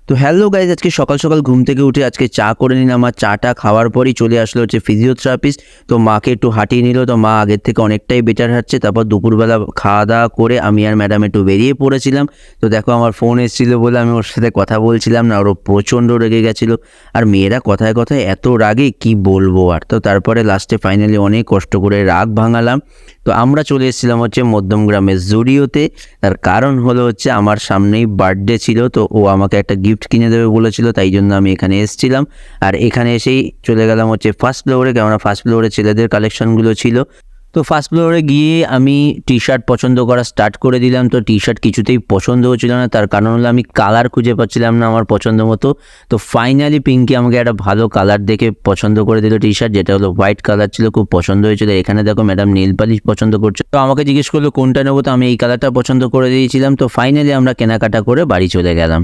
তো hello guys, আজকে সকাল সকাল ঘুম থেকে উঠে আজকে চা করে নিলাম। আর চাটা খাওয়ার পরই চলে আসলো হচ্ছে ফিজিওথেরাপিস্ট। তো মাকে একটু হাঁটিয়ে নিল, তো মা আগের থেকে অনেকটাই বেটার হাঁটছে। তারপর দুপুরবেলা খাওয়া দাওয়া করে আমি আর ম্যাডাম একটু বেরিয়ে পড়েছিলাম। তো দেখো, আমার ফোন এসেছিলো বলে আমি ওর সাথে কথা বলছিলাম না, ওরও প্রচণ্ড রেগে গেছিলো। আর মেয়েরা কথায় কথায় এত রাগে কি বলবো আর। তো তারপরে লাস্টে ফাইনালি অনেক কষ্ট করে রাগ ভাঙালাম। তো আমরা চলে এসেছিলাম হচ্ছে মধ্যমগ্রামের জুডিওতে। তার কারণ হলো হচ্ছে আমার সামনেই বার্থডে ছিল, তো ও আমাকে একটা গিফট কিনে দেবে বলেছিল, তাই জন্য আমি এখানে এসেছিলাম। আর এখানে এসেই চলে গেলাম হচ্ছে ফার্স্ট ফ্লোরে, কেননা ফার্স্ট ফ্লোরে ছেলেদের কালেকশনগুলো ছিল। তো ফার্স্ট ফ্লোরে গিয়ে আমি টি শার্ট পছন্দ করা স্টার্ট করে দিলাম। তো টি শার্ট কিছুতেই পছন্দ হচ্ছিল না, তার কারণ হলো আমি কালার খুঁজে পাচ্ছিলাম না আমার পছন্দ মতো। তো ফাইনালি পিঙ্কি আমাকে একটা ভালো কালার দেখে পছন্দ করে দিল টি শার্ট, যেটা হলো হোয়াইট কালার ছিল, খুব পছন্দ হয়েছিল। এখানে দেখো ম্যাডাম নীল পালিশ পছন্দ করছে, তো আমাকে জিজ্ঞেস করলো কোনটা নেবো, তো আমি এই কালারটা পছন্দ করে দিয়েছিলাম। তো ফাইনালি আমরা কেনাকাটা করে বাড়ি চলে গেলাম।